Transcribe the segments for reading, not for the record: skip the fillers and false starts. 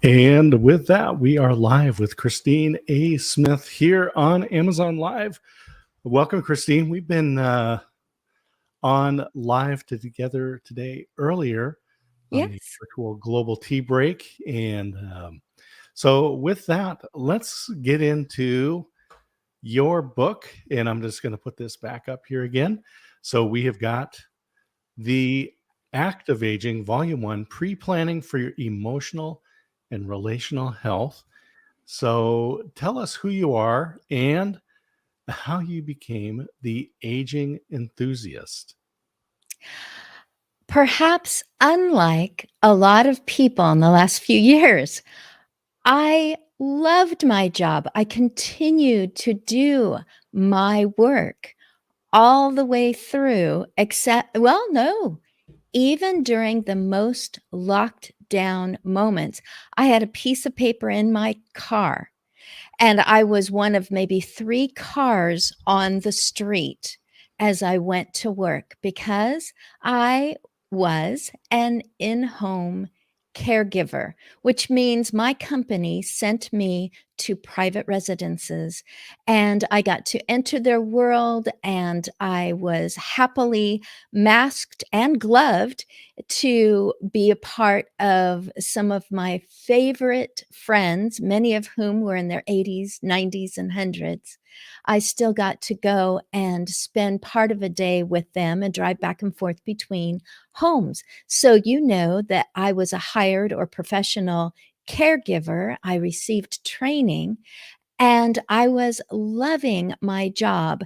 And with that, we are live with Christine A. Smith here on Amazon Live. Welcome, Christine. We've been on live together today earlier on the virtual global tea break. And so with that, let's get into your book. And I'm just going to put this back up here again. So we have got The Act of Aging, Volume 1, Pre-Planning for Your Emotional and Relational Health. So tell us who you are and how you became the aging enthusiast. Perhaps unlike a lot of people in the last few years, I loved my job. I continued to do my work all the way through, even during the most locked down moments. I had a piece of paper in my car, and I was one of maybe 3 cars on the street as I went to work because I was an in-home caregiver, which means my company sent me to private residences and I got to enter their world, and I was happily masked and gloved to be a part of some of my favorite friends, many of whom were in their 80s, 90s, and 100s. I still got to go and spend part of a day with them and drive back and forth between homes. So you know that I was a hired or professional caregiver. I received training and I was loving my job,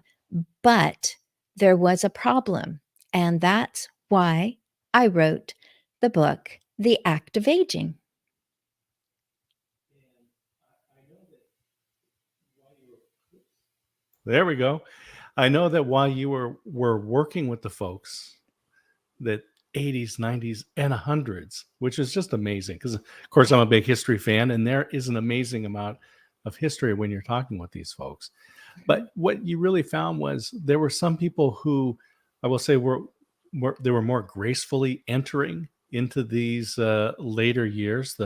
but there was a problem. And that's why I wrote the book, The Act of Aging. There we go. I know that while you were working with the folks that 80s, 90s, and 100s, which is just amazing because, of course, I'm a big history fan, and there is an amazing amount of history when you're talking with these folks. But what you really found was there were some people who, I will say, they were more gracefully entering into these later years.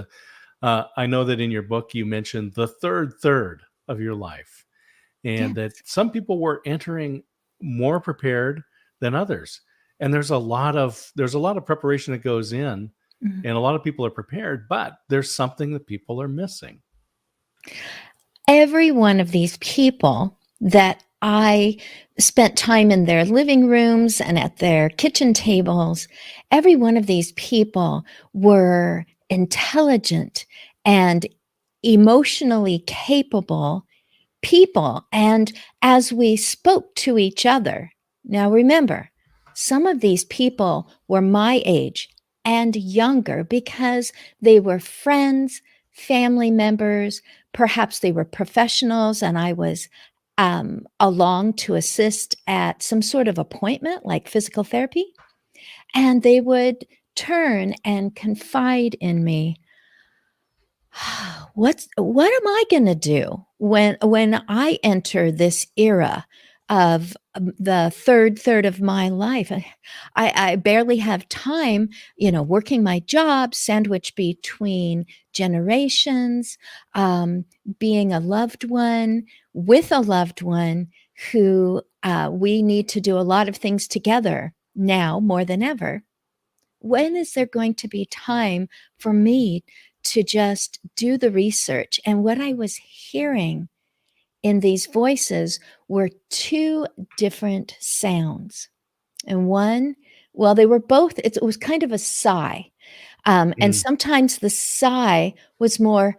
I know that in your book you mentioned the third of your life, and that some people were entering more prepared than others. And there's a lot of preparation that goes in, and a lot of people are prepared, but there's something that people are missing. Every one of these people that I spent time in their living rooms and at their kitchen tables, every one of these people were intelligent and emotionally capable people. And as we spoke to each other, now remember, some of these people were my age and younger because they were friends, family members, perhaps they were professionals, and I was along to assist at some sort of appointment like physical therapy. And they would turn and confide in me. What am I going to do when I enter this era of the third of my life? I barely have time, working my job, sandwiched between generations, being a loved one with a loved one who we need to do a lot of things together now more than ever. when is there going to be time for me to just do the research? And what I was hearing in these voices were two different sounds. And one, well, they were both, it was kind of a sigh. And Mm. sometimes the sigh was more,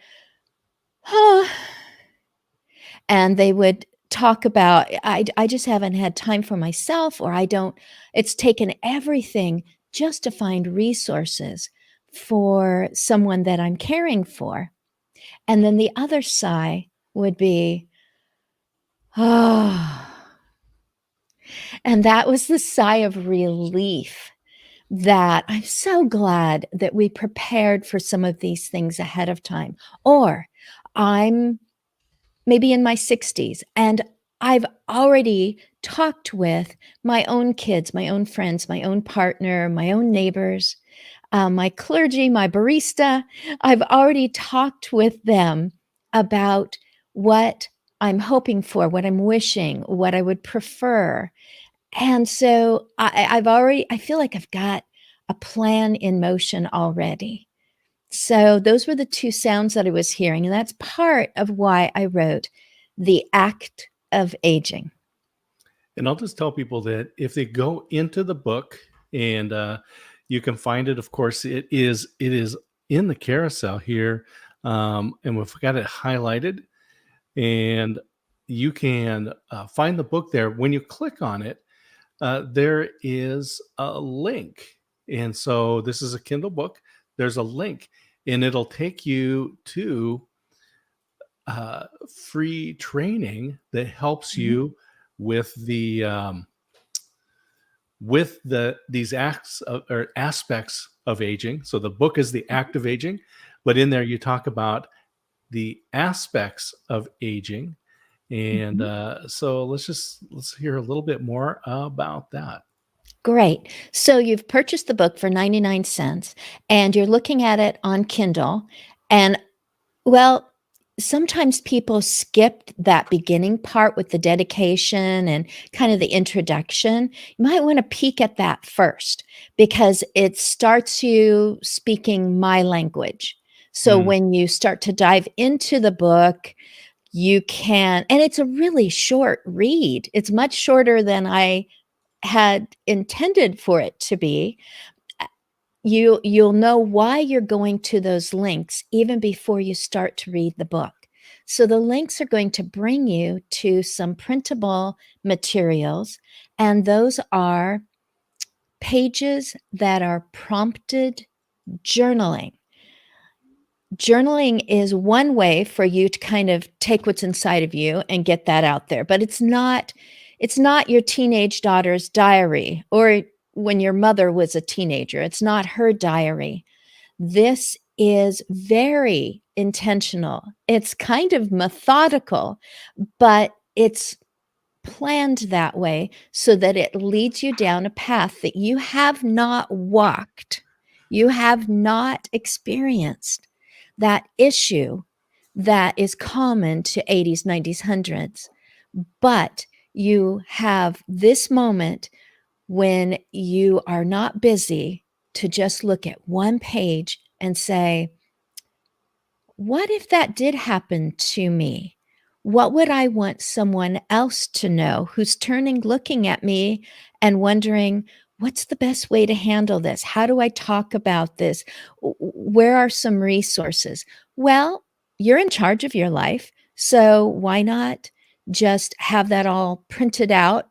and they would talk about, I just haven't had time for myself, or I don't, it's taken everything just to find resources for someone that I'm caring for. And then the other sigh would be, oh, and that was the sigh of relief, that I'm so glad that we prepared for some of these things ahead of time. Or I'm maybe in my 60s and I've already talked with my own kids, my own friends, my own partner, my own neighbors, my clergy, my barista. I've already talked with them about what I'm hoping for, what I'm wishing, what I would prefer. And so I feel like I've got a plan in motion already. So those were the two sounds that I was hearing. And that's part of why I wrote The Act of Aging. And I'll just tell people that if they go into the book, and you can find it, of course, it is in the carousel here, and we've got it highlighted, and you can find the book there. When you click on it, there is a link, and so this is a Kindle book. There's a link, and it'll take you to free training that helps Mhm. you with these acts of, or aspects of aging. So the book is The Act of Aging, but in there you talk about the aspects of aging. And Mhm. so let's hear a little bit more about that. Great. So you've purchased the book for 99 cents and you're looking at it on Kindle. And well, sometimes people skipped that beginning part with the dedication and kind of the introduction. You might want to peek at that first because it starts you speaking my language. So Mm. when you start to dive into the book, you can, and it's a really short read. It's much shorter than I had intended for it to be. You'll know why you're going to those links even before you start to read the book. So the links are going to bring you to some printable materials, and those are pages that are prompted journaling. Journaling is one way for you to kind of take what's inside of you and get that out there, but it's not your teenage daughter's diary, or when your mother was a teenager, it's not her diary. This is very intentional. It's kind of methodical, but it's planned that way so that it leads you down a path that you have not walked. You have not experienced that issue that is common to 80s, 90s, hundreds. But you have this moment when you are not busy to just look at one page and say, what if that did happen to me? What would I want someone else to know who's turning, looking at me and wondering, what's the best way to handle this? How do I talk about this? Where are some resources? Well, you're in charge of your life. So why not just have that all printed out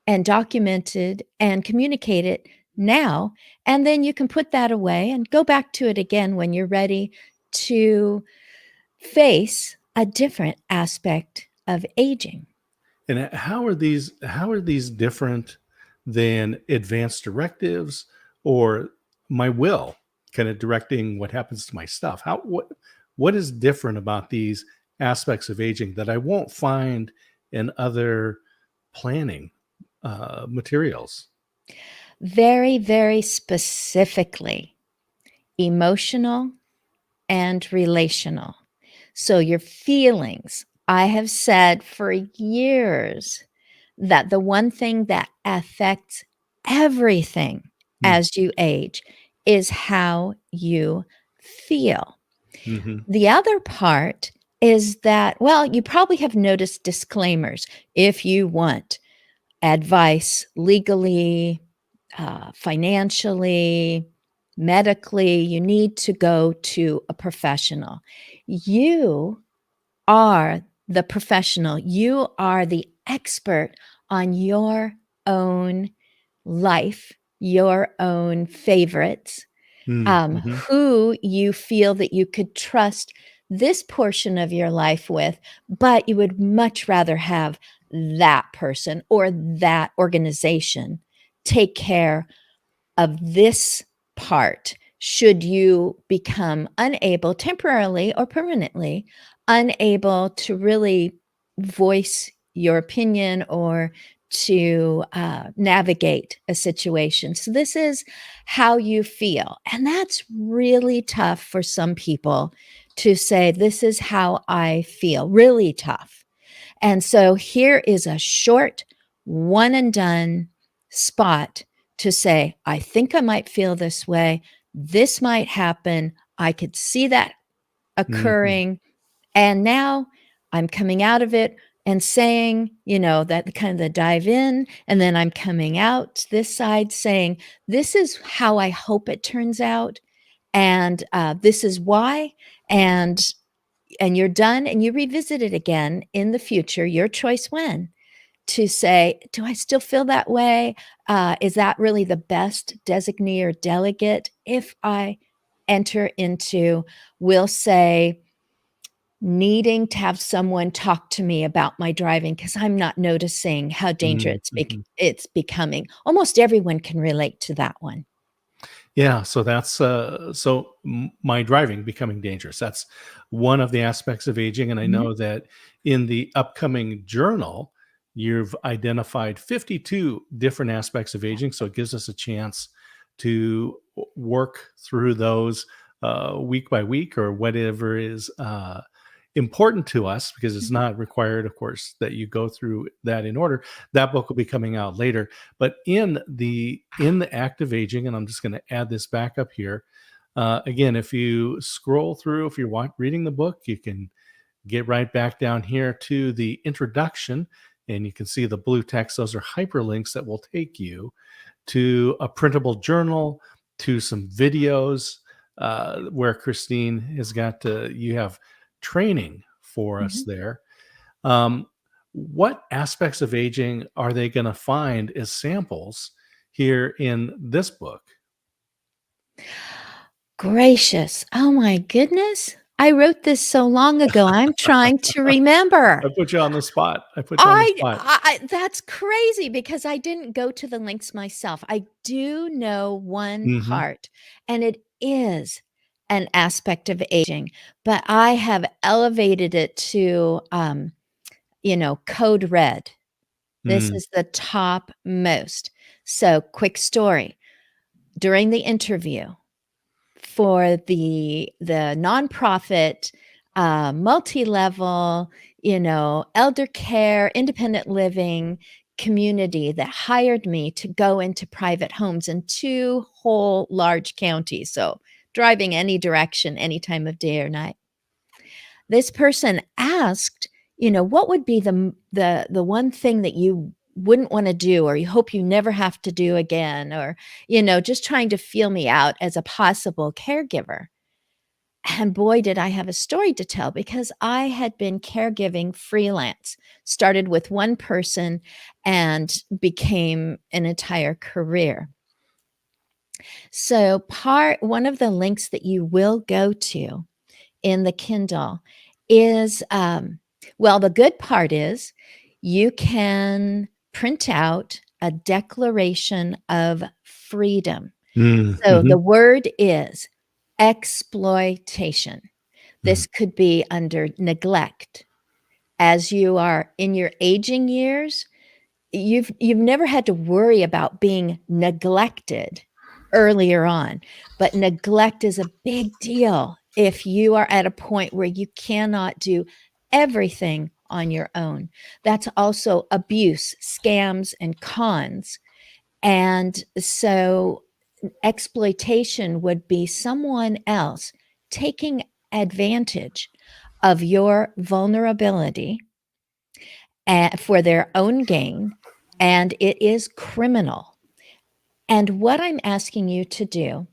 and documented and communicated now? And then you can put that away and go back to it again when you're ready to face a different aspect of aging. And how are these different than advanced directives or my will, kind of directing what happens to my stuff? What is different about these aspects of aging that I won't find in other planning materials? Very, very specifically emotional and relational. So, your feelings. I have said for years that the one thing that affects everything Mm. as you age is how you feel. Mhm. The other part is that, well, you probably have noticed disclaimers. If you want advice legally, financially, medically, you need to go to a professional. You are the professional. You are the expert on your own life, your own favorites, Mm. Mhm. who you feel that you could trust this portion of your life with, but you would much rather have that person or that organization take care of this part should you become unable, temporarily or permanently, unable to really voice your opinion or to navigate a situation. So, this is how you feel. And that's really tough for some people to say, this is how I feel, really tough. And so here is a short, one and done spot to say, I think I might feel this way. This might happen. I could see that Mhm. occurring. And now I'm coming out of it and saying, that kind of the dive in. And then I'm coming out this side saying, this is how I hope it turns out. And this is why. And you're done and you revisit it again in the future, your choice when, to say, do I still feel that way? Is that really the best designee or delegate? If I enter into, we'll say, needing to have someone talk to me about my driving because I'm not noticing how dangerous Mm. Mhm. it's becoming. Almost everyone can relate to that one. Yeah, so that's my driving becoming dangerous. That's one of the aspects of aging, and I Mhm. know that in the upcoming journal, you've identified 52 different aspects of aging. So it gives us a chance to work through those week by week or whatever is important to us, because it's Mhm. not required, of course, that you go through that in order. That book will be coming out later, but in the act of aging, and I'm just going to add this back up here. Again, if you scroll through, if you're reading the book, you can get right back down here to the introduction, and you can see the blue text. Those are hyperlinks that will take you to a printable journal, to some videos where Christine has got you have training for us Mhm. there. Um, what aspects of aging are they going to find as samples here in this book? Gracious. Oh my goodness. I wrote this so long ago. I'm trying to remember. I put you on the spot. I put you on the spot. That's crazy because I didn't go to the links myself. I do know one Hmm. part, and it is an aspect of aging, but I have elevated it to, code red. This Mm. is the top most. So, quick story. During the interview, for the nonprofit, multi-level, elder care, independent living community that hired me to go into private homes in 2 whole large counties, so driving any direction, any time of day or night. This person asked, what would be the one thing that you wouldn't wanna do or you hope you never have to do again, or, just trying to feel me out as a possible caregiver. And boy, did I have a story to tell because I had been caregiving freelance, started with one person and became an entire career. So part one of the links that you will go to in the Kindle is, well, the good part is you can print out a declaration of freedom. Mm. So the Mhm. word is exploitation. Mm. This could be under neglect. As you are in your aging years, you've never had to worry about being neglected earlier on, but neglect is a big deal if you are at a point where you cannot do everything on your own. That's also abuse, scams, and cons. And so exploitation would be someone else taking advantage of your vulnerability for their own gain, and it is criminal. And what I'm asking you to do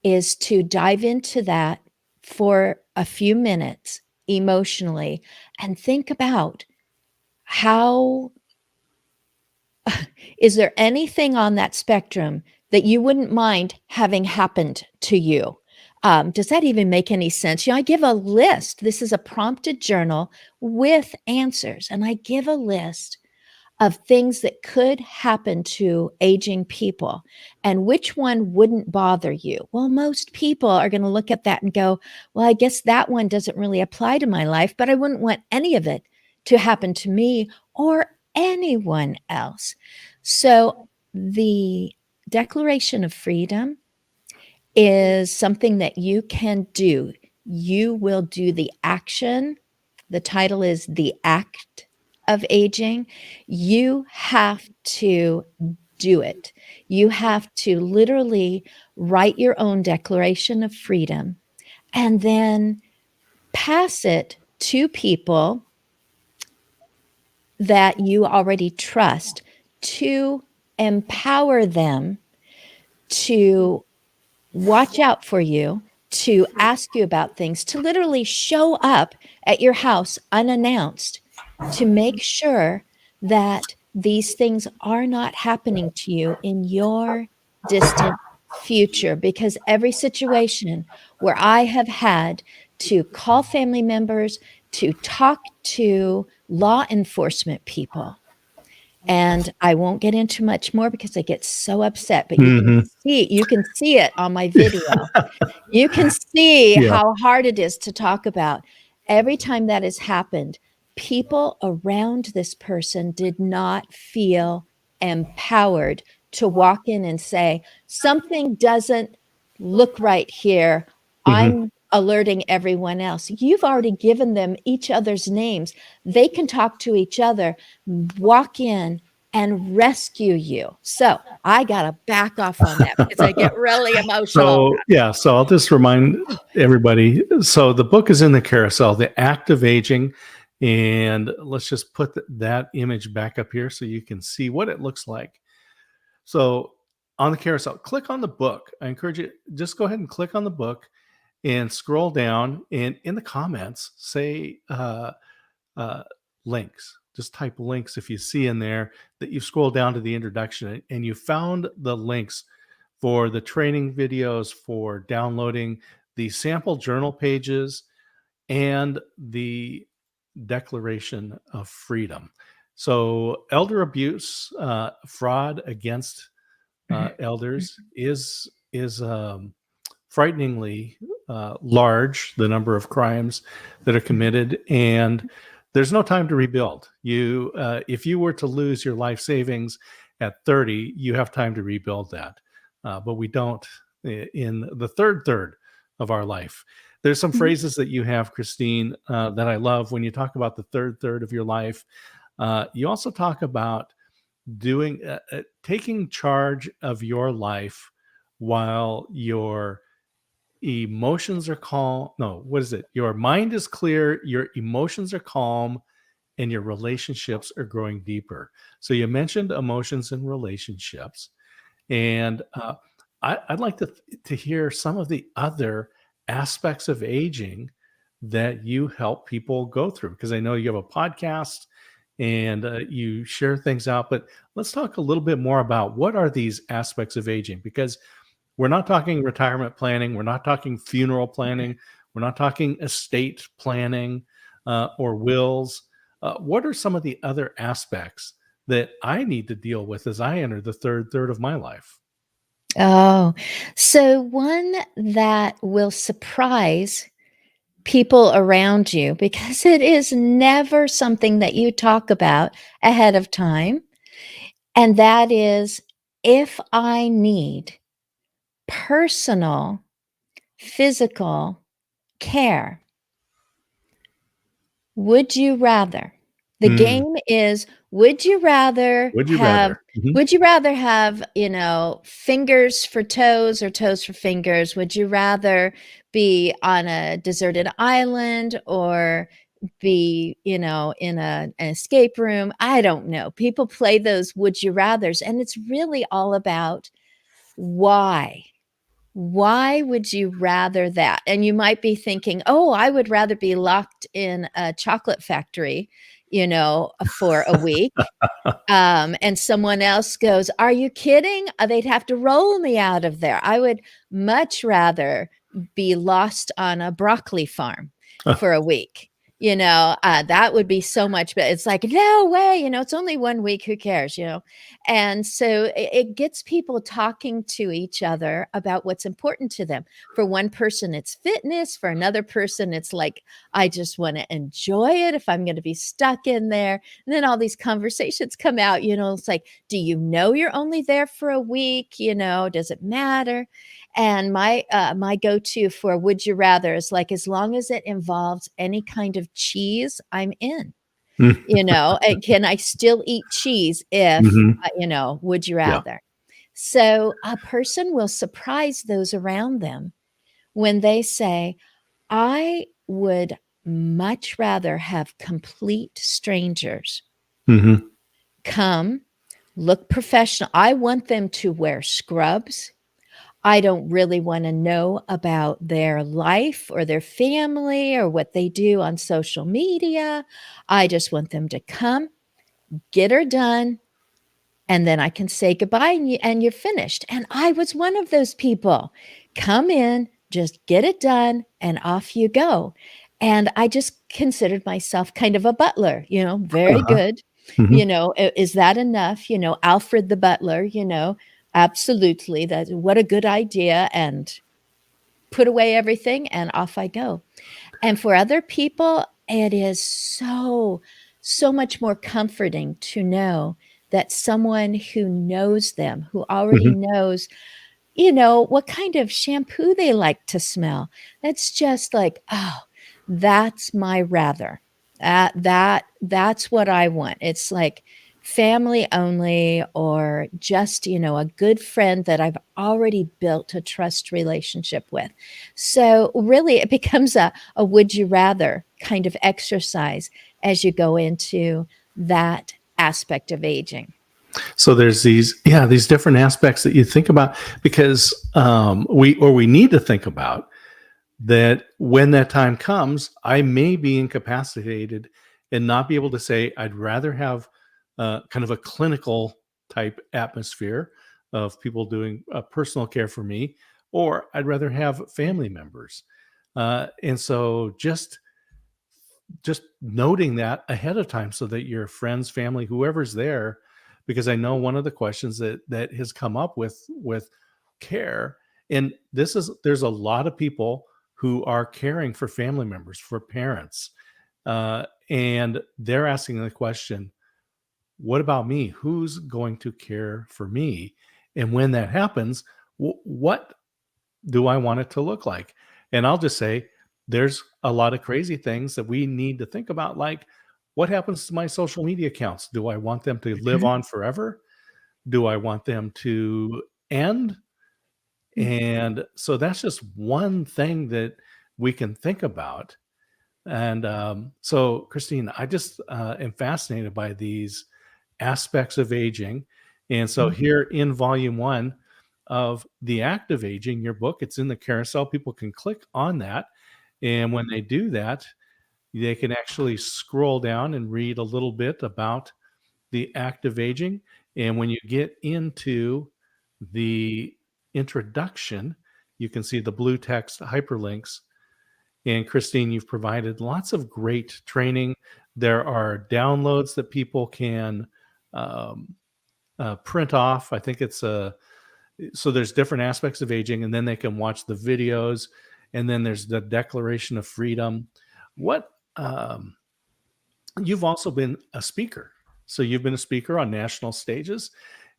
is to dive into that for a few minutes emotionally and think about how is there anything on that spectrum that you wouldn't mind having happened to you? Does that even make any sense? I give a list. This is a prompted journal with answers, and I give a list of things that could happen to aging people and which one wouldn't bother you. Well, most people are going to look at that and go, well, I guess that one doesn't really apply to my life, but I wouldn't want any of it to happen to me or anyone else. So the Declaration of Freedom is something that you can do. You will do the action. The title is The Act of Aging. You have to do it. You have to literally write your own Declaration of Freedom and then pass it to people that you already trust to empower them to watch out for you, to ask you about things, to literally show up at your house unannounced to make sure that these things are not happening to you in your distant future. Because every situation where I have had to call family members, to talk to law enforcement people, and I won't get into much more because I get so upset, but Mhm. you can see it on my video. You can see Yeah. how hard it is to talk about. Every time that has happened, people around this person did not feel empowered to walk in and say, something doesn't look right here. Mhm. I'm alerting everyone else. You've already given them each other's names. They can talk to each other, walk in and rescue you. So I got to back off on that because I get really emotional So, about yeah, so I'll just remind everybody. So, the book is in the carousel, The Act of Aging. And let's just put that image back up here so you can see what it looks like. So, on the carousel, click on the book. I encourage you, just go ahead and click on the book and scroll down. And in the comments, say uh, links. Just type links if you see in there that you scroll down to the introduction and you found the links for the training videos, for downloading the sample journal pages, and the Declaration of Freedom. So, elder abuse, fraud against elders is frighteningly large. The number of crimes that are committed, and there's no time to rebuild. If you were to lose your life savings at 30, you have time to rebuild that, but we don't in the third of our life. There's some Mhm. phrases that you have, Christine, that I love when you talk about the third of your life. You also talk about taking charge of your life while your emotions are calm. No, what is it? Your mind is clear, your emotions are calm, and your relationships are growing deeper. So you mentioned emotions and relationships, and I'd like to hear some of the other aspects of aging that you help people go through, because I know you have a podcast and you share things out. But let's talk a little bit more about what are these aspects of aging, because we're not talking retirement planning, we're not talking funeral planning, we're not talking estate planning or wills. What are some of the other aspects that I need to deal with as I enter the third of my life? Oh, so one that will surprise people around you because it is never something that you talk about ahead of time. And that is if I need personal physical care, would you rather? The Mm, game is Would you rather Would you have rather? Mhm. would you rather have, fingers for toes or toes for fingers? Would you rather be on a deserted island or be, in an escape room? I don't know. People play those would you rathers, and it's really all about why. Why would you rather that? And you might be thinking, "Oh, I would rather be locked in a chocolate factory, for a week." And someone else goes, "Are you kidding? They'd have to roll me out of there. I would much rather be lost on a broccoli farm for a week." That would be so much better. It's like, no way, it's only 1 week. Who cares? And so it gets people talking to each other about what's important to them. For one person, it's fitness. For another person, it's like, I just want to enjoy it if I'm going to be stuck in there. And then all these conversations come out, it's like, do you know you're only there for a week? Does it matter? And my go-to for would you rather is like, as long as it involves any kind of cheese, I'm in. And can I still eat cheese if, Mhm. would you Yeah. rather? So a person will surprise those around them when they say, I would much rather have complete strangers Mhm. come, look professional. I want them to wear scrubs. I don't really want to know about their life or their family or what they do on social media. I just want them to come, get her done, and then I can say goodbye and you're finished. And I was one of those people. Come in, just get it done, and off you go. And I just considered myself kind of a butler, very Uh-huh. good. Mhm. Is that enough? Alfred the butler, absolutely. That what a good idea. And put away everything and off I go. And for other people, it is so much more comforting to know that someone who knows them, who already Mhm. knows, what kind of shampoo they like to smell. That's just like, oh, that's my rather. That's what I want. It's like family only or just, a good friend that I've already built a trust relationship with. So really it becomes a would you rather kind of exercise as you go into that aspect of aging. So there's these different aspects that you think about because we need to think about that when that time comes, I may be incapacitated and not be able to say, I'd rather have kind of a clinical type atmosphere of people doing personal care for me, or I'd rather have family members. And so just noting that ahead of time so that your friends, family, whoever's there, because I know one of the questions that has come up with care, and this is there's a lot of people who are caring for family members, for parents, and they're asking the question, "What about me? Who's going to care for me?" And when that happens, what do I want it to look like? And I'll just say there's a lot of crazy things that we need to think about, like what happens to my social media accounts? Do I want them to live Mhm. on forever? Do I want them to end? And so that's just one thing that we can think about. And so, Christine, I just am fascinated by these aspects of aging. And so, Mhm. here in volume one of The Act of Aging, your book, it's in the carousel. People can click on that. And when they do that, they can actually scroll down and read a little bit about the act of aging. And when you get into the introduction, you can see the blue text hyperlinks. And Christine, you've provided lots of great training. There are downloads that people can um, print off. I think it's so there's different aspects of aging, and then they can watch the videos, and then there's the Declaration of Freedom. What you've also been a speaker, so you've been a speaker on national stages,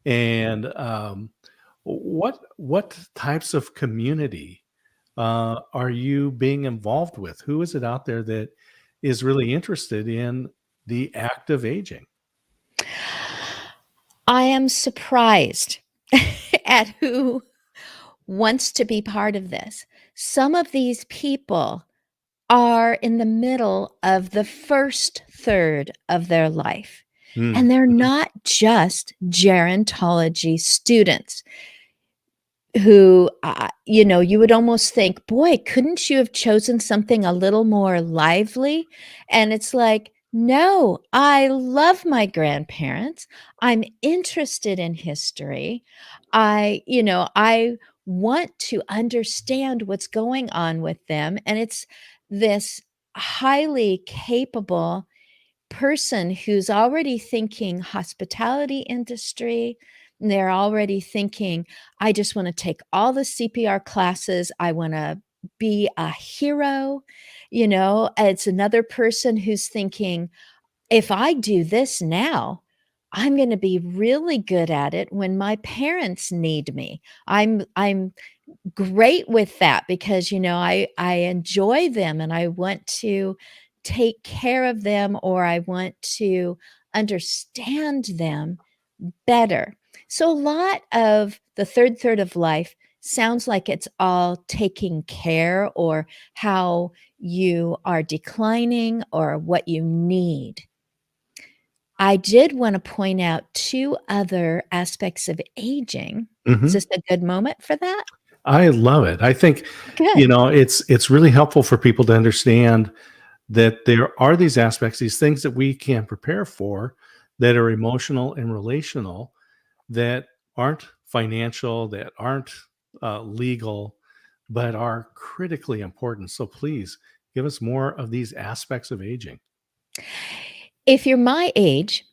and what types of community are you being involved with? Who is it out there that is really interested in the act of aging? I am surprised at who wants to be part of this. Some of these people are in the middle of the first third of their life, Mm, and they're mhm, not just gerontology students who, you would almost think, boy, couldn't you have chosen something a little more lively? And it's like, no, I love my grandparents. I'm interested in history. I want to understand what's going on with them. And it's this highly capable person who's already thinking hospitality industry. They're already thinking, I just want to take all the CPR classes. I want to be a hero. It's another person who's thinking, if I do this now, I'm going to be really good at it when my parents need me. I'm great with that because I enjoy them and I want to take care of them, or I want to understand them better. So a lot of the third of life sounds like it's all taking care, or how you are declining, or what you need. I did want to point out two other aspects of aging. Is mhm. this a good moment for that? I love it. I think, Good. it's really helpful for people to understand that there are these aspects, these things that we can prepare for that are emotional and relational, that aren't financial, that aren't legal, but are critically important. So please give us more of these aspects of aging. If you're my age,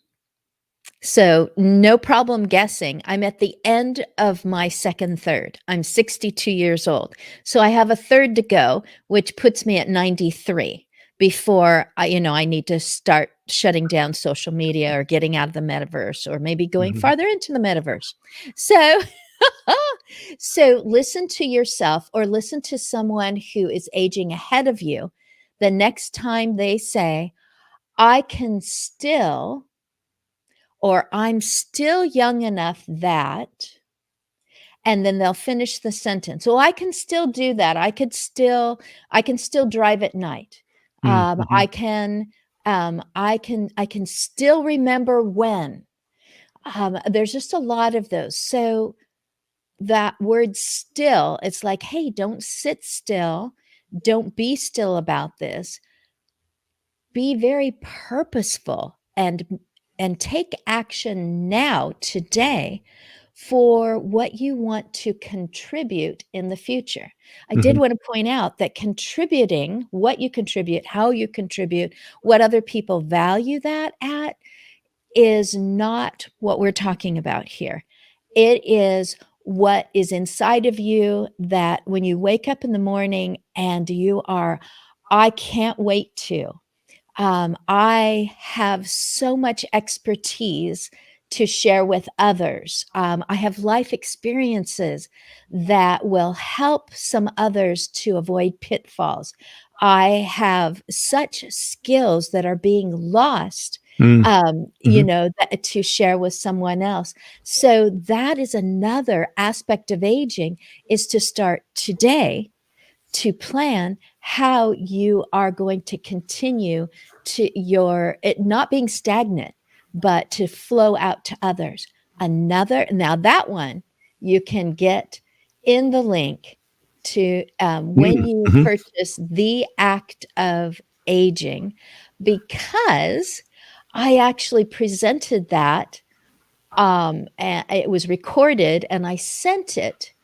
so no problem guessing, I'm at the end of my second third. I'm 62 years old. So I have a third to go, which puts me at 93 before I need to start shutting down social media or getting out of the metaverse, or maybe going Mhm. farther into the metaverse. So so listen to yourself, or listen to someone who is aging ahead of you. The next time they say, I can still, or I'm still young enough that, and then they'll finish the sentence. So I can still do that. I can still drive at night. Mm, mhm, I can still remember when. There's just a lot of those. So that word still, it's like, hey, don't sit still. Don't be still about this. Be very purposeful, and take action now, today, for what you want to contribute in the future. I did mhm, want to point out that contributing, what you contribute, how you contribute, what other people value that at, is not what we're talking about here. It is what is inside of you, that when you wake up in the morning and you are, I can't wait to. I have so much expertise to share with others. I have life experiences that will help some others to avoid pitfalls. I have such skills that are being lost, mm, mhm, to share with someone else. So that is another aspect of aging, is to start today to plan how you are going to continue to your it not being stagnant, but to flow out to others. Another, now that one you can get in the link to, when mm, you mhm, purchase The Act of Aging, because I actually presented that, and it was recorded, and I sent it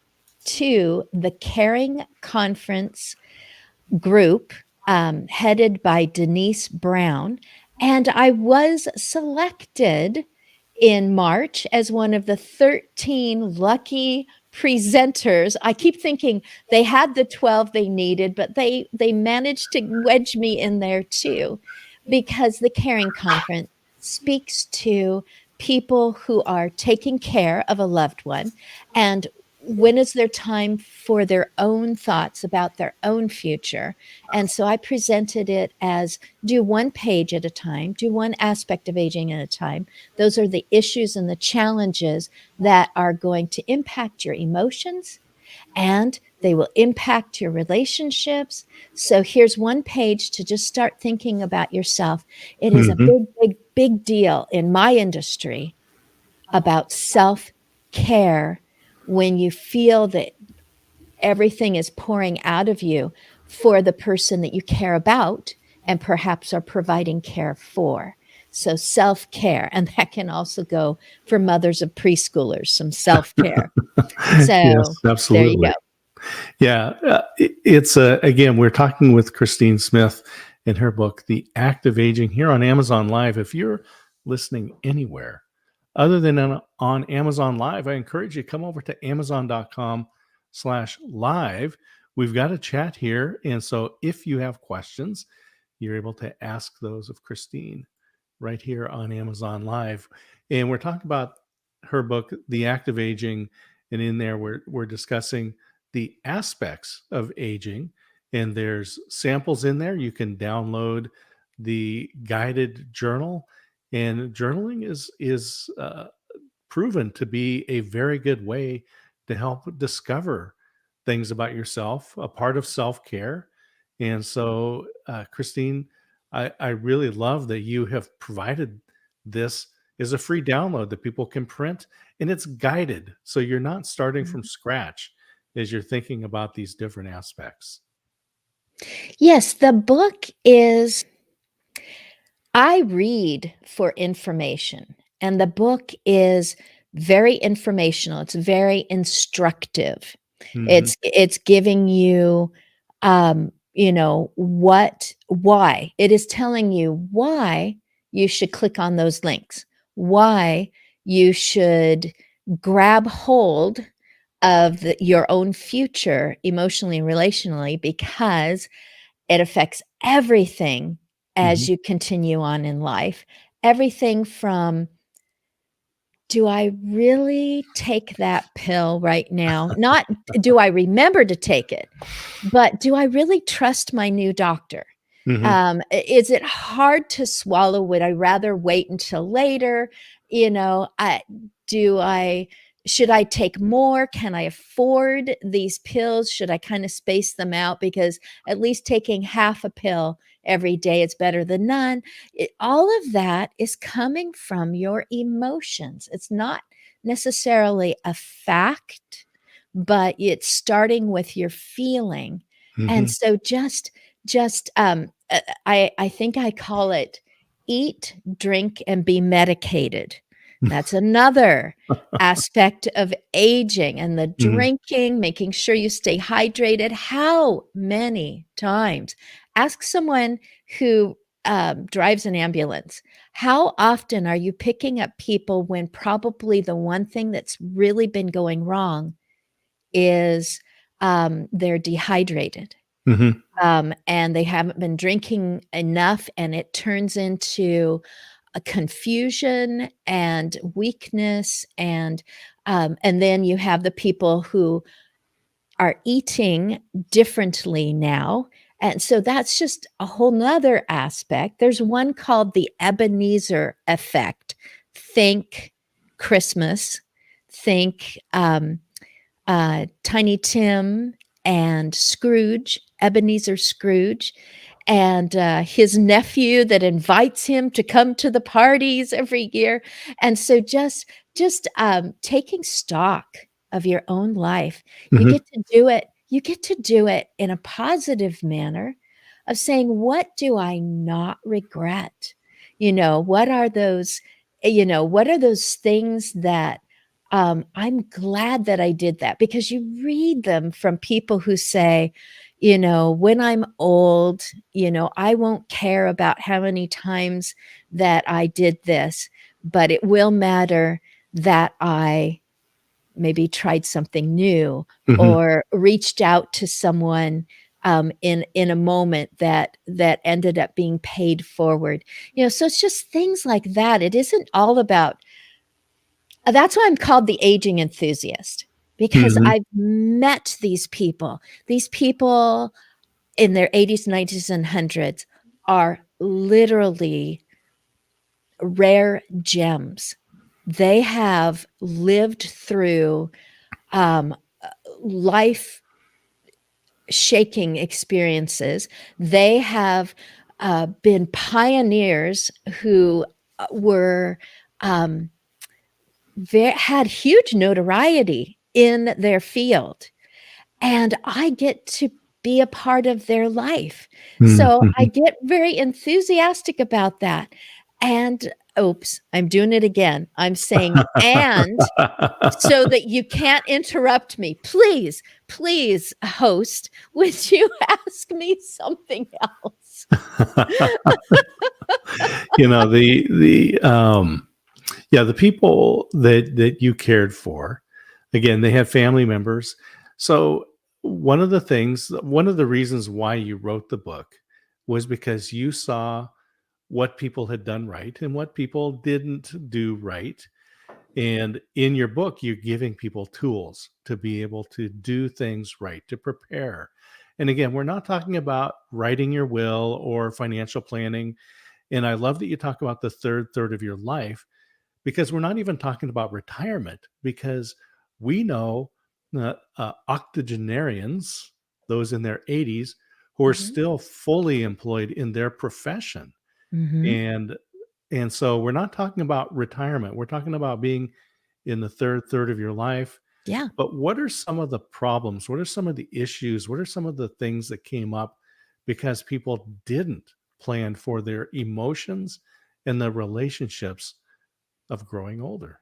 to the Caring Conference group, headed by Denise Brown. And I was selected in March as one of the 13 lucky presenters. I keep thinking they had the 12 they needed, but they managed to wedge me in there too, because the Caring Conference speaks to people who are taking care of a loved one. And when is there time for their own thoughts about their own future? And so I presented it as do one page at a time, do one aspect of aging at a time. Those are the issues and the challenges that are going to impact your emotions, and they will impact your relationships. So here's one page to just start thinking about yourself. It is a Hmm. big, big, big deal in my industry about self care when you feel that everything is pouring out of you for the person that you care about and perhaps are providing care for. So, self care, and that can also go for mothers of preschoolers, some self care. So, Yes, there you go. absolutely. Yeah, it's again, we're talking with Christine Smith in her book, The Act of Aging, here on Amazon Live. If you're listening anywhere other than on Amazon Live, I encourage you to come over to amazon.com/live. We've got a chat here. And so if you have questions, you're able to ask those of Christine right here on Amazon Live. And we're talking about her book, The Act of Aging. And in there, we're discussing the aspects of aging. And there's samples in there. You can download the guided journal. And journaling is proven to be a very good way to help discover things about yourself, a part of self care. And so, Christine, I really love that you have provided this as a free download that people can print, and it's guided. So you're not starting from scratch as you're thinking about these different aspects. Yes, the book is, I read for information, and the book is very informational. It's very instructive. Hmm. It's giving you, why. It is telling you why you should click on those links, why you should grab hold of your own future emotionally and relationally, because it affects everything as Hmm. you continue on in life. Everything from, do I really take that pill right now? Not do I remember to take it, but do I really trust my new doctor? Hmm. Is it hard to swallow? Would I rather wait until later? Do I should I take more? Can I afford these pills? Should I kind of space them out? Because at least taking half a pill every day is better than none. All of that is coming from your emotions. It's not necessarily a fact, but it's starting with your feeling. And Hmm. so just I think I call it eat, drink, and be medicated. That's another aspect of aging, and the Hmm. drinking, making sure you stay hydrated. How many times? Ask someone who drives an ambulance. How often are you picking up people when probably the one thing that's really been going wrong is they're dehydrated, Hmm. and they haven't been drinking enough, and it turns into a confusion and weakness, and then you have the people who are eating differently now. And so that's just a whole nother aspect. There's one called the Ebenezer Effect. Think Christmas, think Tiny Tim and Scrooge, Ebenezer Scrooge, and his nephew that invites him to come to the parties every year. And so just taking stock of your own life, you Hmm. get to do it. You get to do it in a positive manner of saying, what do I not regret? What are those things that I'm glad that I did that, because you read them from people who say, when I'm old, I won't care about how many times that I did this, but it will matter that I maybe tried something new Hmm. or reached out to someone in a moment that ended up being paid forward. So it's just things like that. It isn't all about. That's why I'm called the aging enthusiast. because Mhm. I've met these people. These people in their 80s, 90s, and hundreds are literally rare gems. They have lived through um, life shaking experiences. They have been pioneers who were um, had huge notoriety in their field, and I get to be a part of their life. So I Mhm. get very enthusiastic about that. And oops, I'm doing it again. I'm saying and so that you can't interrupt me. Please, please, host, would you ask me something else? The yeah, the people that you cared for, again, they have family members. So one of the reasons why you wrote the book was because you saw what people had done right and what people didn't do right. And in your book, you're giving people tools to be able to do things right, to prepare. And again, we're not talking about writing your will or financial planning. And I love that you talk about the third of your life, because we're not even talking about retirement, because we know octogenarians, those in their 80s, who are Mhm, still fully employed in their profession. mhm. And so we're not talking about retirement. We're talking about being in the third of your life. Yeah. But what are some of the problems? What are some of the issues? What are some of the things that came up because people didn't plan for their emotions and the relationships of growing older?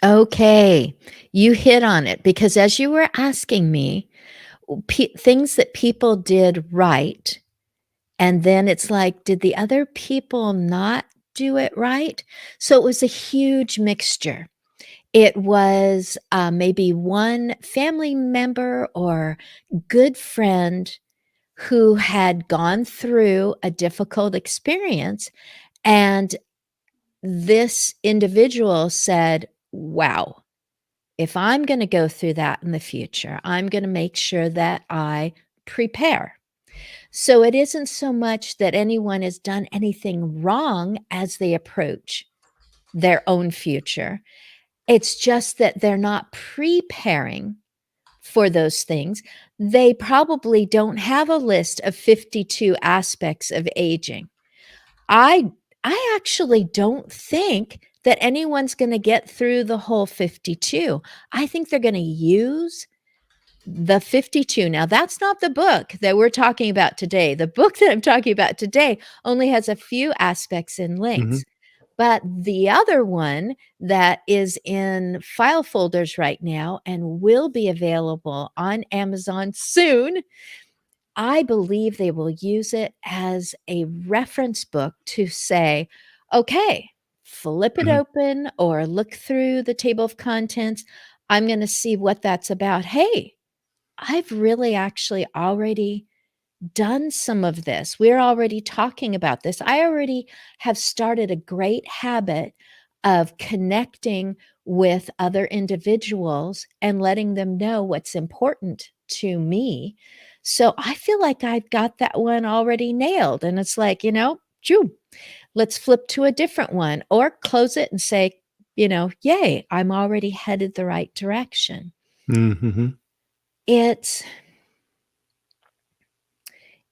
Okay. You hit on it because as you were asking me, things that people did right, and then it's like, did the other people not do it right? So it was a huge mixture. It was maybe one family member or good friend who had gone through a difficult experience. And this individual said, wow, if I'm going to go through that in the future, I'm going to make sure that I prepare. So it isn't so much that anyone has done anything wrong as they approach their own future. It's just that they're not preparing for those things. They probably don't have a list of 52 aspects of aging. I I actually don't think that anyone's going to get through the whole 52. I think they're going to use the 52. Now, that's not the book that we're talking about today. The book that I'm talking about today only has a few aspects and Mhm. links. But the other one that is in file folders right now and will be available on Amazon soon, I believe they will use it as a reference book to say, okay, flip it Mhm. open or look through the table of contents. I'm going to see what that's about. Hey, I've really actually already done some of this. We're already talking about this. I already have started a great habit of connecting with other individuals and letting them know what's important to me. So I feel like I've got that one already nailed. And it's like, shoo, let's flip to a different one or close it and say, yay, I'm already headed the right direction. Mhm. It's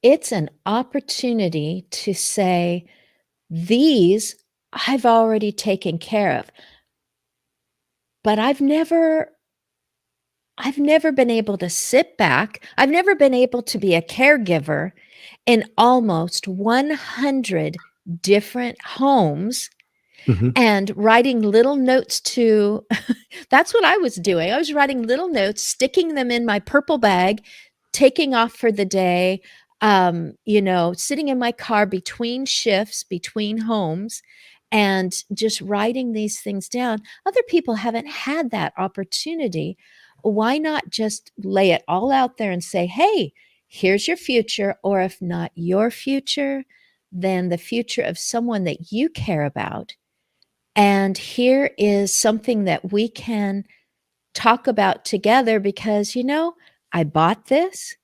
it's an opportunity to say, these I've already taken care of, but I've never been able to sit back. I've never been able to be a caregiver in almost 100 different homes Mhm. and writing little notes to that's what I was doing. I was writing little notes, sticking them in my purple bag, taking off for the day, sitting in my car between shifts, between homes, and just writing these things down. Other people haven't had that opportunity. Why not just lay it all out there and say, hey, here's your future, or if not your future, then the future of someone that you care about. And here is something that we can talk about together because, I bought this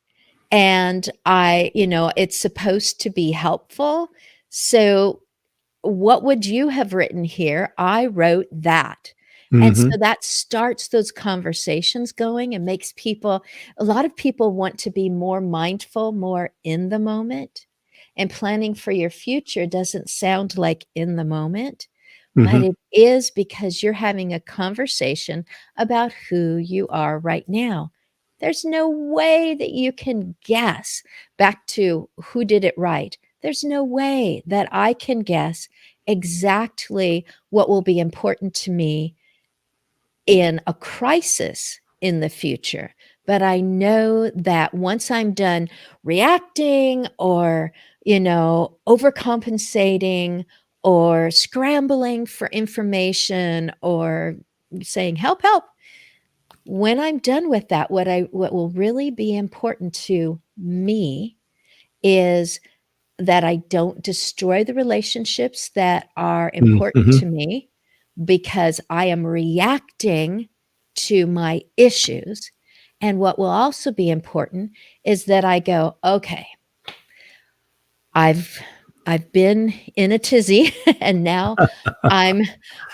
and it's supposed to be helpful. So what would you have written here? I wrote that. And so Mhm. that starts those conversations going and makes a lot of people want to be more mindful, more in the moment. And planning for your future doesn't sound like in the moment, but Mhm. it is because you're having a conversation about who you are right now. There's no way that you can guess back to who did it right. There's no way that I can guess exactly what will be important to me in a crisis in the future. But I know that once I'm done reacting or, overcompensating or scrambling for information or saying, help, help. When I'm done with that, what will really be important to me is that I don't destroy the relationships that are important to Mhm. me because I am reacting to my issues. And what will also be important is that I go, okay, I've I've been in a tizzy and now I'm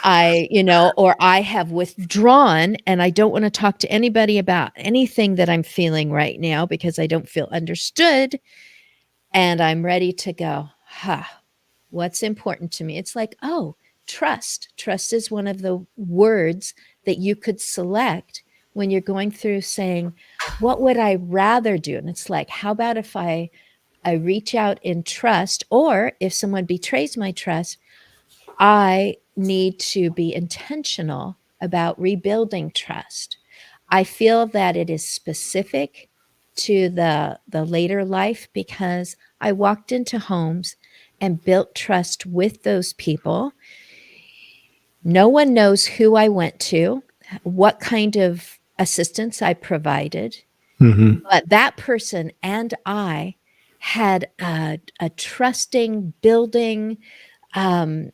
or I have withdrawn and I don't want to talk to anybody about anything that I'm feeling right now because I don't feel understood and I'm ready to go, what's important to me? It's like, oh, trust. Trust is one of the words that you could select when you're going through saying, what would I rather do? And it's like, how about if I reach out in trust, or if someone betrays my trust, I need to be intentional about rebuilding trust. I feel that it is specific to the later life because I walked into homes and built trust with those people. No one knows who I went to, what kind of assistance I provided, Mhm. but that person and I had a trusting, building, um,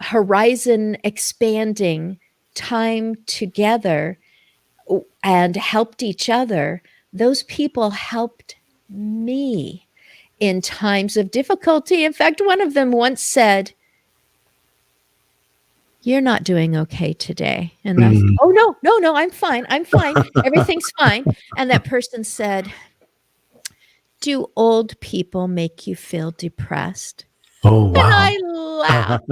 horizon expanding time together and helped each other. Those people helped me in times of difficulty. In fact, one of them once said, "You're not doing okay today." And I said, Mhm. "Oh, no, no, no, I'm fine. I'm fine. Everything's fine." And that person said, "Do old people make you feel depressed?" Oh, And wow. I laughed.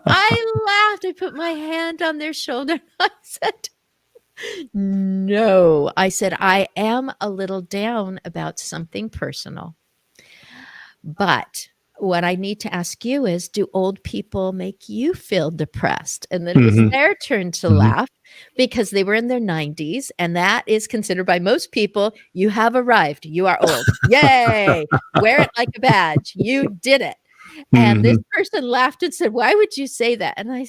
I laughed. I put my hand on their shoulder. I said, "No." I said, "I am a little down about something personal. But what I need to ask you is, do old people make you feel depressed?" And then it was Mhm. their turn to Mhm. laugh because they were in their 90s. And that is considered by most people, you have arrived. You are old. Yay. Wear it like a badge. You did it. And this Mhm. person laughed and said, "Why would you say that?" And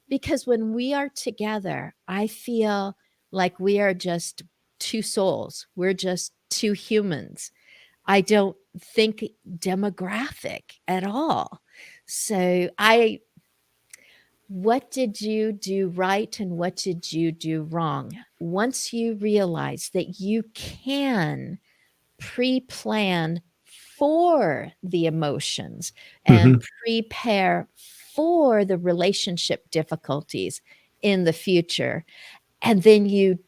because when we are together, I feel like we are just two souls. We're just two humans. I don't think demographic at all. So what did you do right and what did you do wrong? Once you realize that you can pre-plan for the emotions and Mhm. prepare for the relationship difficulties in the future, and then you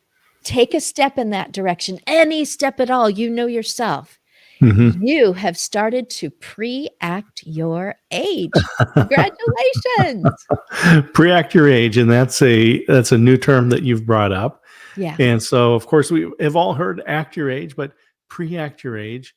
take a step in that direction, any step at all, yourself, Mhm. you have started to pre-act your age. Congratulations. Pre-act your age, and that's a new term that you've brought up. Yeah. And so, of course, we have all heard act your age, but pre-act your age.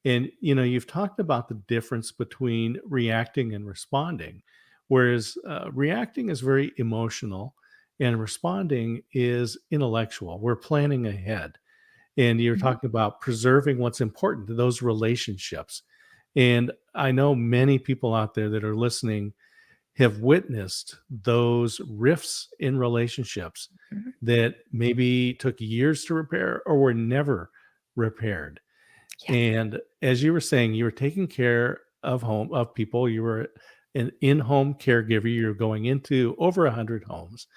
And you've talked about the difference between reacting and responding, whereas reacting is very emotional, and responding is intellectual. We're planning ahead, and you're Mhm, talking about preserving what's important to those relationships. And I know many people out there that are listening have witnessed those rifts in relationships mhm. that maybe took years to repair or were never repaired. Yeah. And as you were saying, you were taking care of people. You were an in-home caregiver. You're going into over 100 homes.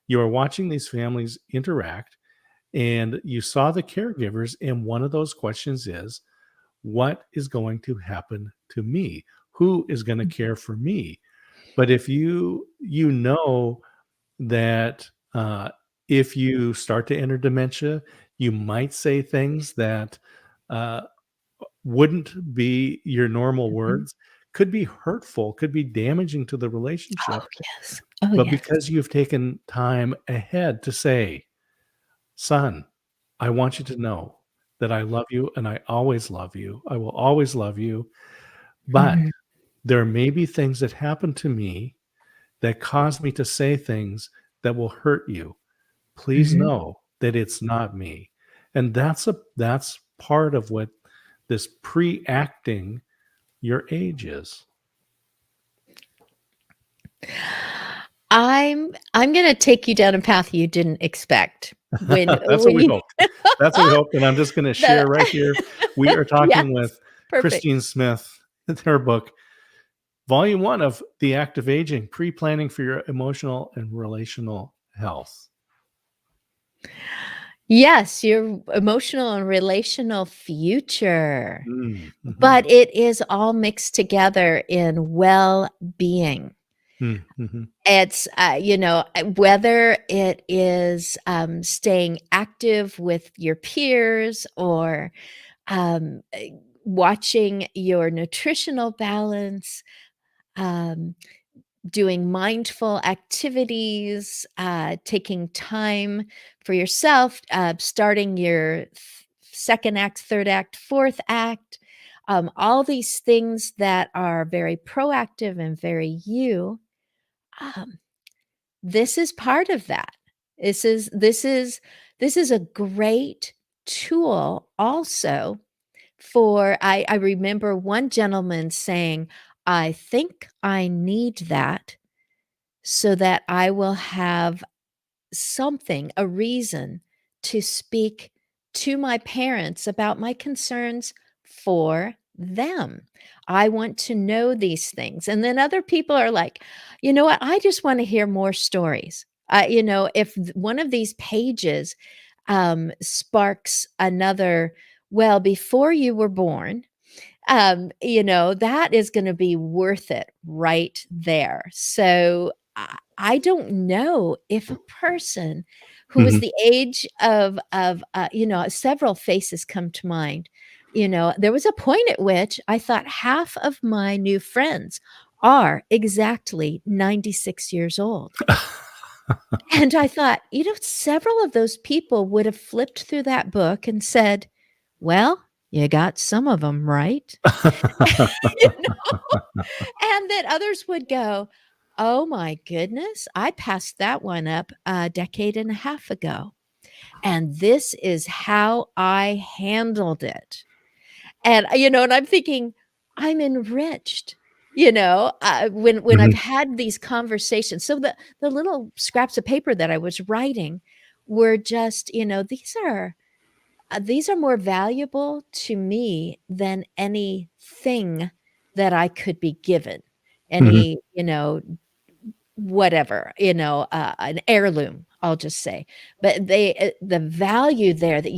You are watching these families interact, and you saw the caregivers, and one of those questions is, what is going to happen to me? Who is going to care for me? But if you know that if you start to enter dementia, you might say things that uh, wouldn't be your normal Mhm. words, could be hurtful, could be damaging to the Oh, relationship. yes. Oh, But yes. because you've taken time ahead to say, son, I want you to know that I love you and I always love you. I will always love you. But Mhm, there may be things that happen to me that cause me to say things that will hurt you. Please mhm. know that it's not me. And that's part of what this pre-acting your age is. I'm gonna take you down a path you didn't expect That's what when we you hoped. That's what we hoped, and I'm just gonna the share right here. We are yes, talking with perfect. Christine Smith, her book, Volume 1 of The Act of Aging, Pre-Planning for Your Emotional and Relational Health. Yes, your emotional and relational future, Mm, mhm, but it is all mixed together in well-being. mm, mhm, It's, whether it is, staying active with your peers or, watching your nutritional balance, um, doing mindful activities, taking time for yourself, starting your 2nd act, 3rd act, 4th act, all these things that are very proactive and very you, um, this is part of that. This is a great tool also for I remember one gentleman saying, "I think I need that so that I will have something, a reason to speak to my parents about my concerns for them. I want to know these things." And then other people are like, you know what? I just want to hear more stories. If one of these pages sparks another, well, before you were born, that is gonna be worth it right there. So, I don't know if a person who is mhm. the age of several faces come to mind. There was a point at which I thought half of my new friends are exactly 96 years old. And I thought, several of those people would have flipped through that book and said, "Well, you got some of them right." You know? And then others would go, "Oh my goodness, I passed that one up a decade and a half ago, and this is how I handled it." And I'm thinking, I'm enriched, when I've Mhm, had these conversations. So the little scraps of paper that I was writing were just, these are more valuable to me than anything that I could be given. mhm, Any, whatever, an heirloom, I'll just say. But the value there that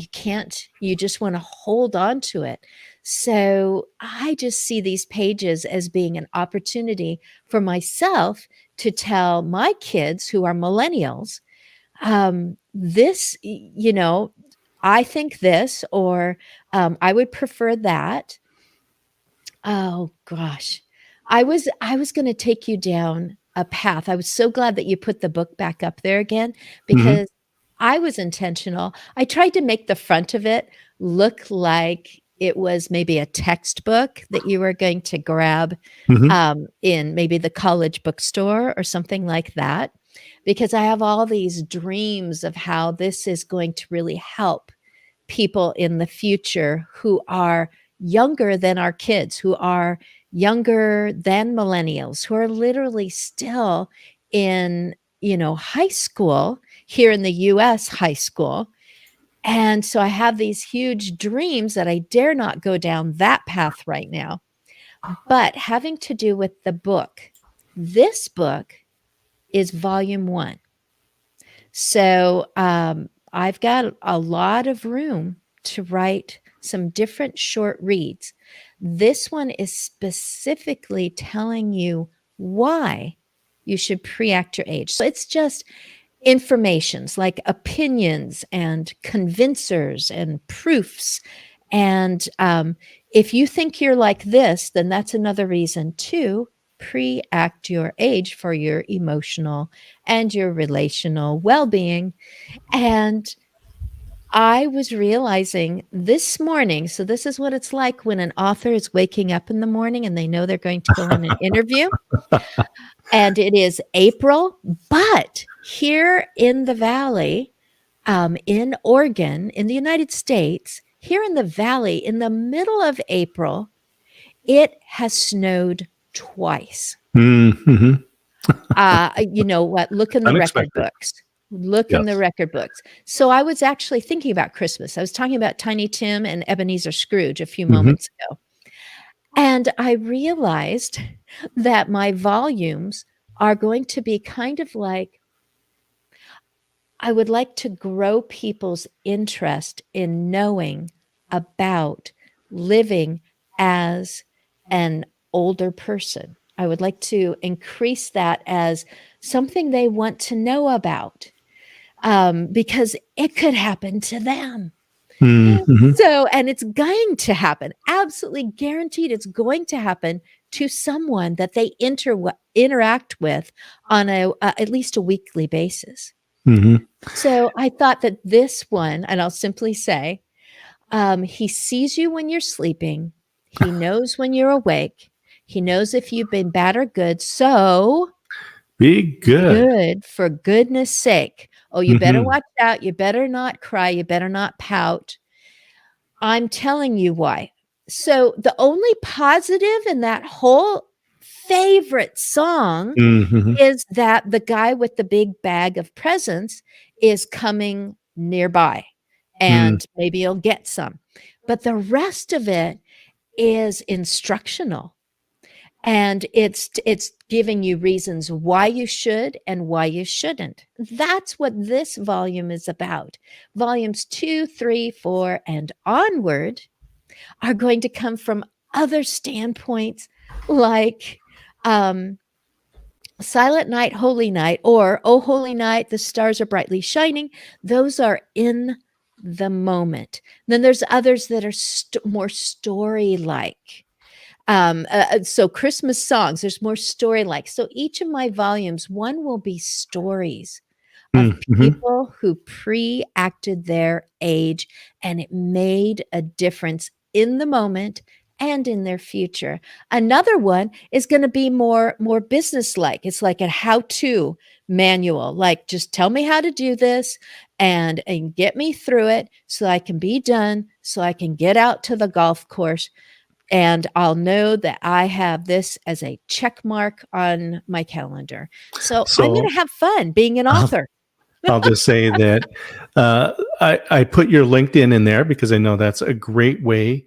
you just wanna hold on to it. So, I just see these pages as being an opportunity for myself to tell my kids who are millennials, I think this, or, I would prefer that. Oh gosh. I was gonna take you down a path. I was so glad that you put the book back up there again mhm, because I was intentional. I tried to make the front of it look like it was maybe a textbook that you were going to grab, mhm, in maybe the college bookstore or something like that, because I have all these dreams of how this is going to really help people in the future who are younger than our kids, who are younger than millennials, who are literally still in, high school, here in the US high school. And so I have these huge dreams that I dare not go down that path right now. But having to do with the book, this book is volume 1. So I've got a lot of room to write some different short reads. This one is specifically telling you why you should pre-act your age. So it's just informations like opinions and convincers and proofs. And if you think you're like this, then that's another reason to pre-act your age for your emotional and your relational well-being. And I was realizing this morning, so this is what it's like when an author is waking up in the morning and they know they're going to go on an interview. And it is April, but here in the valley, in Oregon, in the United States, here in the valley, in the middle of April, it has snowed twice. Mm-hmm. You know what? Look in the record Unexpected. books. Look in the Yes. record books. So I was actually thinking about Christmas. I was talking about Tiny Tim and Ebenezer Scrooge a few Hmm. moments ago. And I realized that my volumes are going to be kind of like I would like to grow people's interest in knowing about living as an older person. I would like to increase that as something they want to know about because it could happen to them. Hmm. So, and it's going to happen, absolutely guaranteed. It's going to happen to someone that they interact with on at least a weekly basis. Hmm. So I thought that this one, and I'll simply say, he sees you when you're sleeping. He knows when you're awake. He knows if you've been bad or good. So Be good. good for goodness sake. Oh, you better Hmm. watch out. You better not cry. You better not pout. I'm telling you why. So the only positive in that whole favorite song Hmm. is that the guy with the big bag of presents is coming nearby Hmm. and maybe you'll get some. But the rest of it is instructional and it's giving you reasons why you should and why you shouldn't. That's what this volume is about. Volumes 2, 3, 4 and onward are going to come from other standpoints like Silent Night, Holy Night, or Oh Holy Night, the stars are brightly shining. Those are in the moment. Then there's others that are more story like. So Christmas songs, there's more story like. So each of my volumes, one will be stories of Hmm. people who pre-acted their age and it made a difference in the moment and in their future. Another one is going to be more business-like. It's like a how-to manual, like just tell me how to do this and get me through it so I can be done, so I can get out to the golf course and I'll know that I have this as a check mark on my calendar. So I'm going So to have fun being an I'll, author. I'll just say that I put your LinkedIn in there because I know that's a great way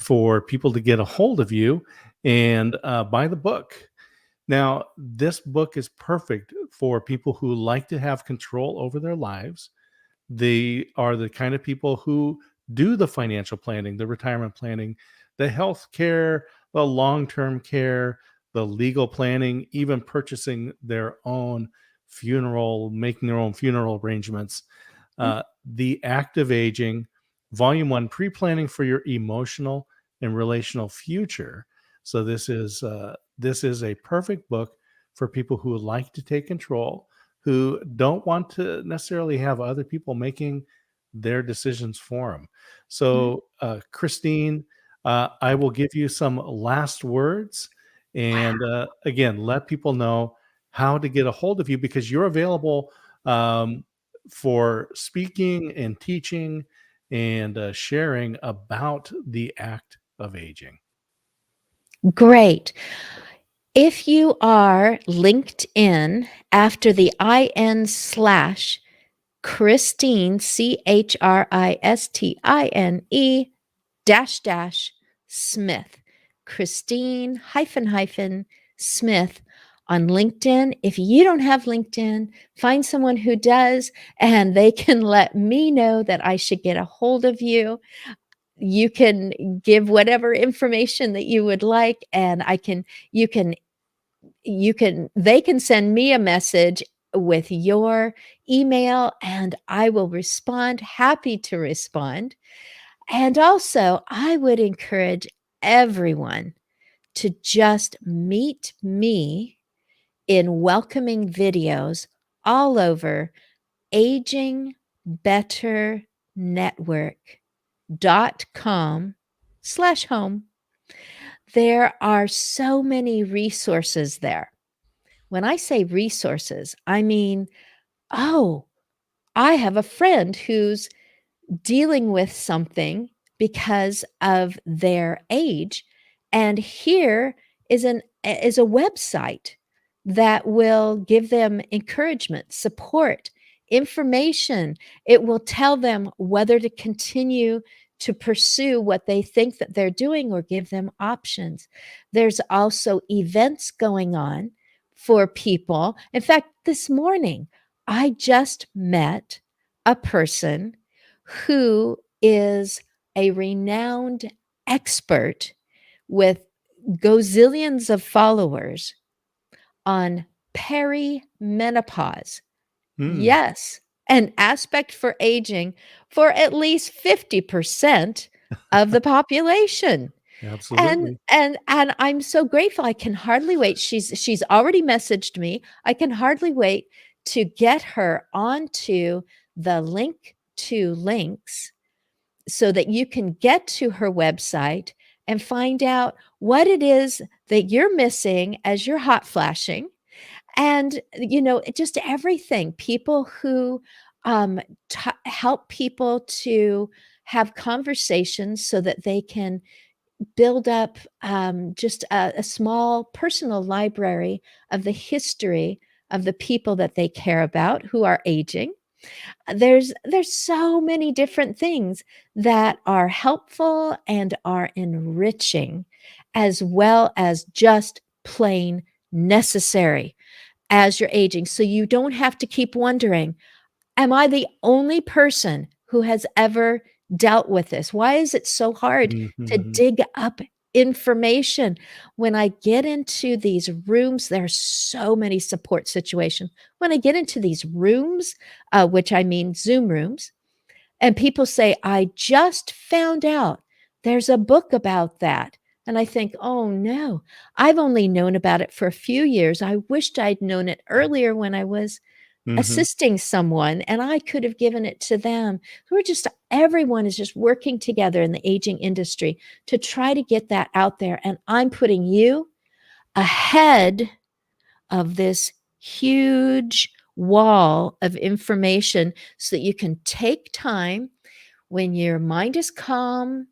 for people to get a hold of you and buy the book. Now, this book is perfect for people who like to have control over their lives. They are the kind of people who do the financial planning, the retirement planning, the health care, the long term care, the legal planning, even purchasing their own funeral, making their own funeral arrangements. The Act of Aging, Volume One, Pre Planning for Your Emotional and Relational Future. So this is a perfect book for people who like to take control, who don't want to necessarily have other people making their decisions for them. Mhm. So, Christine, I will give you some last words. And again, let people know how to get a hold of you because you're available for speaking and teaching and sharing about the act of aging. Great. If you are linked in after the IN slash Christine, CHRISTINE dash Smith, Christine hyphen Smith on LinkedIn. If you don't have LinkedIn, find someone who does, and they can let me know that I should get a hold of you. You can give whatever information that you would like, and you can they can send me a message with your email, and I will respond, happy to respond. And also, I would encourage everyone to just meet me in welcoming videos all over agingbetterNetwork.com/home. There are so many resources there. When I say resources, I mean, oh, I have a friend who's dealing with something because of their age, and here is a website that will give them encouragement, support, information. It will tell them whether to continue to pursue what they think that they're doing or give them options. There's also events going on for people. In fact, this morning I just met a person who is a renowned expert with gazillions of followers on perimenopause. Hmm. Yes, an aspect for aging for at least 50% of the population. And Absolutely. and I'm so grateful. I can hardly wait. She's already messaged me. I can hardly wait to get her onto the link to links so that you can get to her website and find out what it is that you're missing as you're hot flashing. And, just everything. People who help people to have conversations so that they can build up just a small personal library of the history of the people that they care about who are aging. There's so many different things that are helpful and are enriching, as well as just plain necessary as you're aging. So you don't have to keep wondering, am I the only person who has ever dealt with this? Why is it so hard to Mhm. dig up information? When I get into these rooms, there are so many support situations. When I get into these rooms, which I mean Zoom rooms, and people say, I just found out there's a book about that. And I think, oh no, I've only known about it for a few years. I wished I'd known it earlier when I was Mhm. assisting someone and I could have given it to them. Everyone is just working together in the aging industry to try to get that out there. And I'm putting you ahead of this huge wall of information so that you can take time when your mind is calm.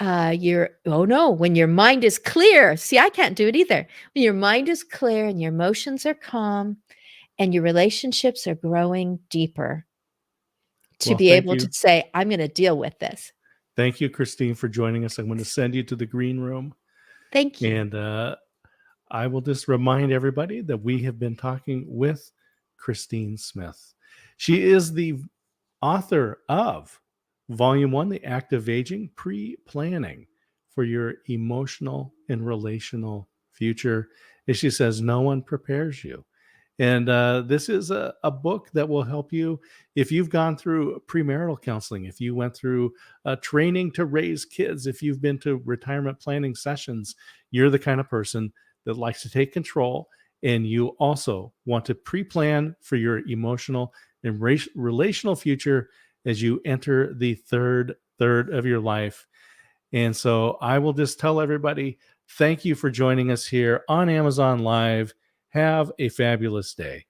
When your mind is clear. See, I can't do it either. When your mind is clear and your emotions are calm and your relationships are growing deeper, to Well, be thank able to you. say, I'm going to deal with this. Thank you, Christine, for joining us. I'm going to send you to the green room. Thank you. And I will just remind everybody that we have been talking with Christine Smith. She is the author of Volume 1, The Act of Aging, Pre-Planning for Your Emotional and Relational Future. As she says, no one prepares you. And this is a book that will help you if you've gone through premarital counseling, if you went through training to raise kids, if you've been to retirement planning sessions, you're the kind of person that likes to take control. And you also want to pre plan for your emotional and relational future as you enter the third of your life. And so I will just tell everybody thank you for joining us here on Amazon Live. Have a fabulous day.